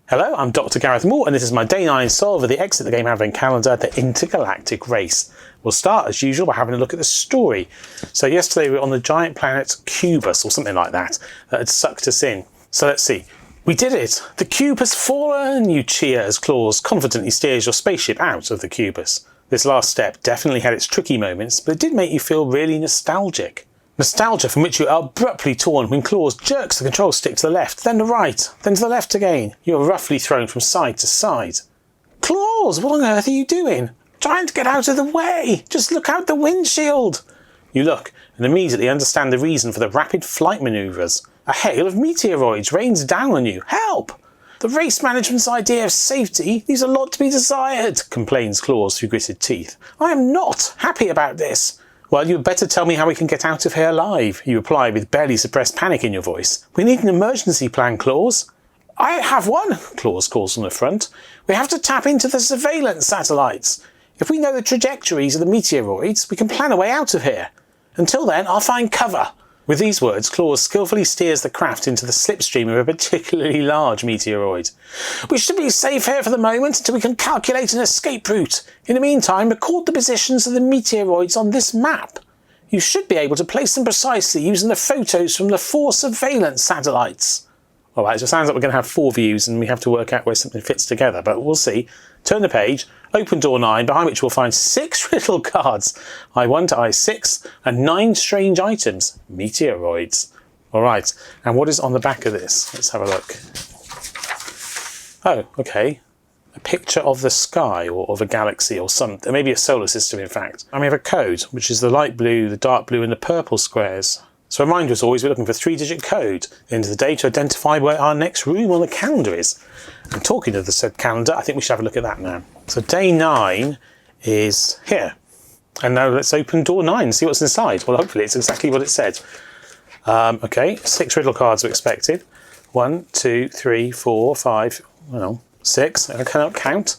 Hello, I'm Dr. Gareth Moore and this is my Day 9 solve of the Exit the Game Advent Calendar, the Intergalactic Race. We'll start as usual by having a look at the story. So yesterday we were on the giant planet Cubus or something like that had sucked us in. So let's see. We did it! The cube has fallen! You cheer as Claus confidently steers your spaceship out of the Cubus. This last step definitely had its tricky moments, but it did make you feel really nostalgic. Nostalgia from which you are abruptly torn when Claus jerks the control stick to the left, then the right, then to the left again. You are roughly thrown from side to side. Claus, what on earth are you doing? Trying to get out of the way! Just look out the windshield! You look and immediately understand the reason for the rapid flight manoeuvres. A hail of meteoroids rains down on you. Help! The race management's idea of safety leaves a lot to be desired, complains Claus through gritted teeth. I am not happy about this. Well, you'd better tell me how we can get out of here alive, you reply with barely suppressed panic in your voice. We need an emergency plan, Claus. I have one, Claus calls from the front. We have to tap into the surveillance satellites. If we know the trajectories of the meteoroids, we can plan a way out of here. Until then, I'll find cover. With these words, Claus skillfully steers the craft into the slipstream of a particularly large meteoroid. We should be safe here for the moment until we can calculate an escape route. In the meantime, record the positions of the meteoroids on this map. You should be able to place them precisely using the photos from the 4 surveillance satellites. Alright, so it sounds like we're going to have 4 views and we have to work out where something fits together, but we'll see. Turn the page, open door 9, behind which we'll find 6 riddle cards. I1 to I6 and 9 strange items. Meteoroids. Alright, and what is on the back of this? Let's have a look. Oh, okay. A picture of the sky or of a galaxy or maybe a solar system in fact. And we have a code, which is the light blue, the dark blue and the purple squares. So a reminder as always, we're looking for a 3-digit code at the end of the day to identify where our next room on the calendar is. And talking of the said calendar, I think we should have a look at that now. So day 9 is here. And now let's open door 9 and see what's inside. Well, hopefully it's exactly what it said. Okay, 6 riddle cards are expected. 1, 2, 3, 4, 5, 6. I cannot count.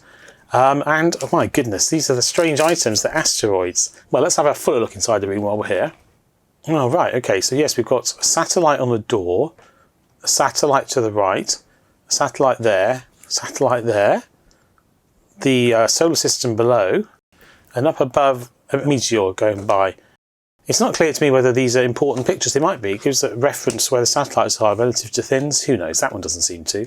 And oh my goodness, these are the strange items, the asteroids. Well, let's have a fuller look inside the room while we're here. Oh, right, okay, so yes, we've got a satellite on the door, a satellite to the right, a satellite there, the solar system below, and up above a meteor going by. It's not clear to me whether these are important pictures. They might be. It gives a reference where the satellites are relative to things. Who knows? That one doesn't seem to.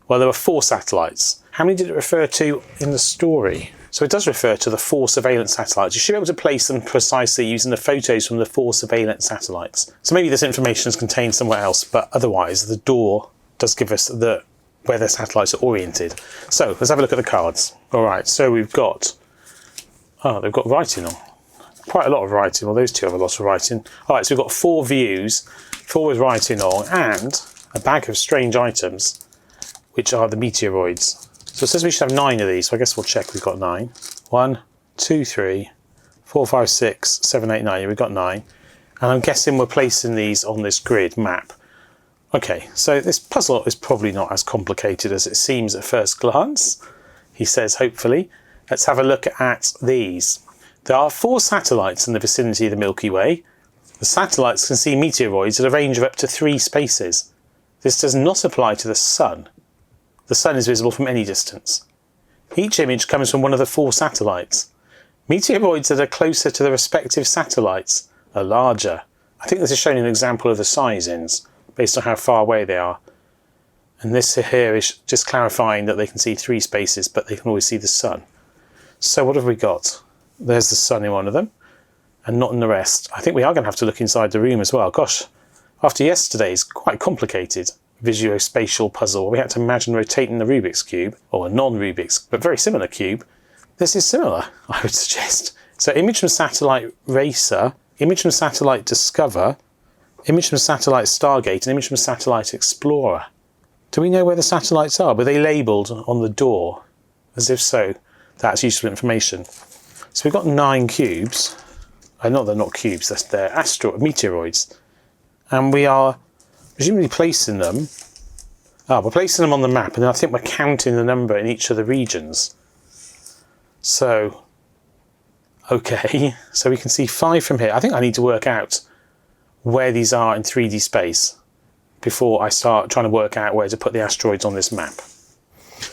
Well, there were 4 satellites. How many did it refer to in the story? So it does refer to the 4 surveillance satellites. You should be able to place them precisely using the photos from the 4 surveillance satellites. So maybe this information is contained somewhere else, but otherwise the door does give us where the satellites are oriented. So let's have a look at the cards. All right, so we've got, they've got writing on. Quite a lot of writing. Well, those 2 have a lot of writing. All right, so we've got 4 views, 4 with writing on, and a bag of strange items, which are the meteoroids. So it says we should have 9 of these, so I guess we'll check we've got 9. 1, 2, 3, 4, 5, 6, 7, 8, 9. Yeah, we've got 9. And I'm guessing we're placing these on this grid map. Okay, so this puzzle is probably not as complicated as it seems at first glance. He says, hopefully. Let's have a look at these. There are 4 satellites in the vicinity of the Milky Way. The satellites can see meteoroids at a range of up to 3 spaces. This does not apply to the Sun. The Sun is visible from any distance. Each image comes from one of the 4 satellites. Meteoroids that are closer to the respective satellites are larger. I think this is showing an example of the size-ins, based on how far away they are. And this here is just clarifying that they can see 3 spaces, but they can always see the Sun. So what have we got? There's the Sun in one of them, and not in the rest. I think we are going to have to look inside the room as well. Gosh, after yesterday's quite complicated visuospatial puzzle, we had to imagine rotating the Rubik's Cube, or a non-Rubik's, but very similar cube. This is similar, I would suggest. So image from satellite Racer, image from satellite Discover, image from satellite Stargate, and image from satellite Explorer. Do we know where the satellites are? Were they labelled on the door? As if so, that's useful information. So we've got 9 cubes. I know they're not cubes, they're meteoroids. And we are presumably placing them. We're placing them on the map, and then I think we're counting the number in each of the regions. So, okay, so we can see 5 from here. I think I need to work out where these are in 3D space before I start trying to work out where to put the asteroids on this map.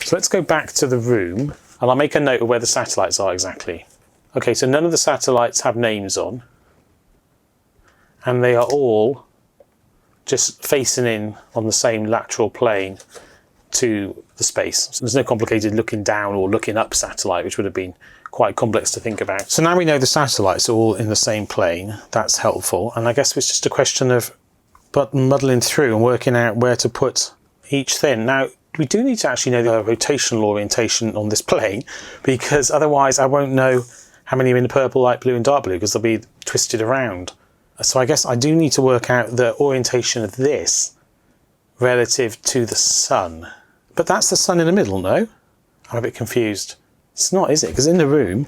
So let's go back to the room and I'll make a note of where the satellites are exactly. Okay, so none of the satellites have names on, and they are all just facing in on the same lateral plane to the space. So there's no complicated looking down or looking up satellite, which would have been quite complex to think about. So now we know the satellites are all in the same plane. That's helpful. And I guess it's just a question of muddling through and working out where to put each thing. Now, we do need to actually know the rotational orientation on this plane, because otherwise I won't know how many are in the purple, light blue and dark blue, because they'll be twisted around. So I guess I do need to work out the orientation of this relative to the sun. But that's the sun in the middle, no? I'm a bit confused. It's not, is it? Because in the room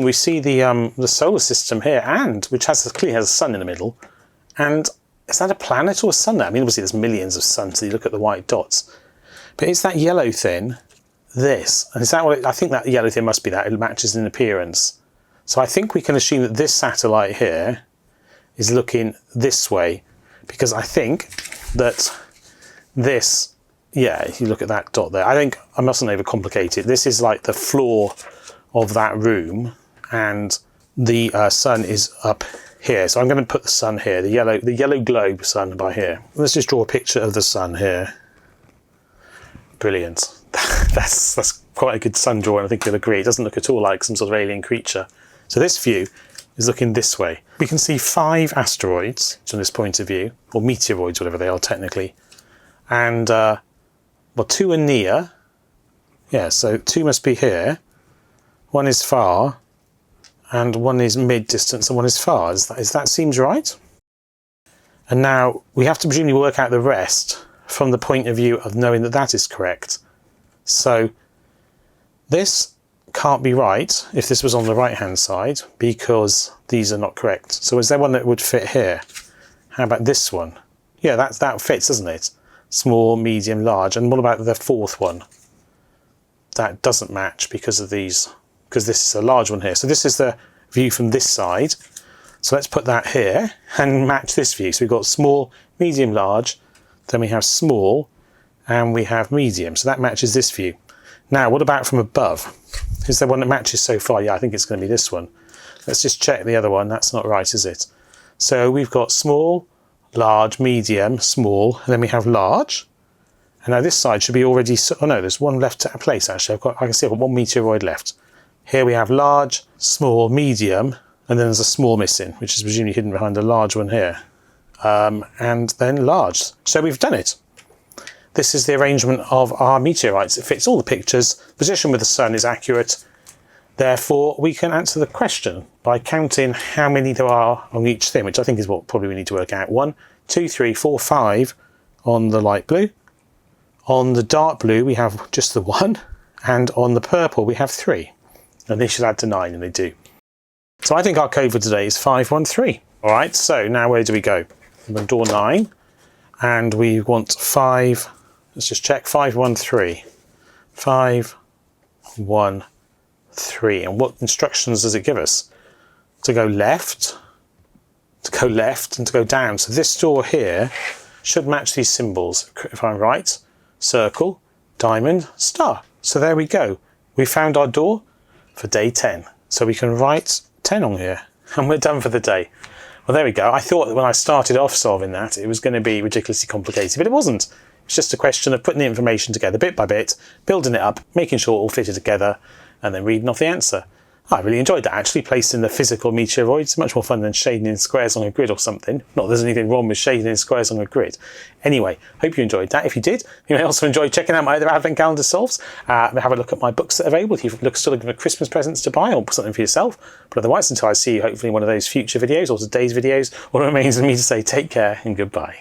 we see the solar system here, and which clearly has a sun in the middle. And is that a planet or a sun there? I mean, obviously there's millions of suns, so you look at the white dots. But is that yellow thing this? And is that what I think that yellow thing must be that. It matches in appearance. So I think we can assume that this satellite here is looking this way, because I think that this, yeah, if you look at that dot there, I think I mustn't overcomplicate it. This is like the floor of that room, and the sun is up here. So I'm going to put the sun here, the yellow globe sun by here. Let's just draw a picture of the sun here. Brilliant. That's quite a good sun drawing, I think you'll agree. It doesn't look at all like some sort of alien creature. So this view is looking this way. We can see 5 asteroids from this point of view, or meteoroids, whatever they are technically. And, well, 2 are near. Yeah, so 2 must be here. 1 is far, and 1 is mid-distance, and 1 is far. That seems right? And now we have to presumably work out the rest from the point of view of knowing that that is correct. So this can't be right if this was on the right hand side, because these are not correct. So is there one that would fit here? How about this one? Yeah, that fits, doesn't it? Small, medium, large. And what about the 4th one? That doesn't match because of these, because this is a large one here. So this is the view from this side. So let's put that here and match this view. So we've got small, medium, large, then we have small, and we have medium. So that matches this view. Now, what about from above? Is there one that matches so far? Yeah, I think it's going to be this one. Let's just check the other one. That's not right, is it? So we've got small, large, medium, small, and then we have large. And now this side should be already, oh no, there's one left to place actually. I can see I've got 1 meteoroid left. Here we have large, small, medium, and then there's a small missing, which is presumably hidden behind the large one here. And then large. So we've done it. This is the arrangement of our meteorites. It fits all the pictures. Position with the sun is accurate. Therefore, we can answer the question by counting how many there are on each thing, which I think is what probably we need to work out. 1, 2, 3, 4, 5 on the light blue. On the dark blue, we have just the 1. And on the purple, we have 3. And they should add to 9, and they do. So I think our code for today is 513. All right, so now where do we go? We're on door 9, and we want 5. Let's just check 513. 513. And what instructions does it give us? To go left, and to go down. So this door here should match these symbols, if I'm right. Circle, diamond, star. So there we go. We found our door for day 10. So we can write 10 on here, and we're done for the day. Well, there we go. I thought that when I started off solving that, it was going to be ridiculously complicated, but it wasn't. It's just a question of putting the information together bit by bit, building it up, making sure it all fitted together, and then reading off the answer. I really enjoyed that, actually, placing the physical meteoroids. Much more fun than shading in squares on a grid or something. Not that there's anything wrong with shading in squares on a grid. Anyway, hope you enjoyed that. If you did, you may also enjoy checking out my other Advent Calendar solves. Have a look at my books that are available. If you're still looking for Christmas presents to buy or something for yourself. But otherwise, until I see you hopefully in one of those future videos or today's videos, all that remains for me to say take care and goodbye.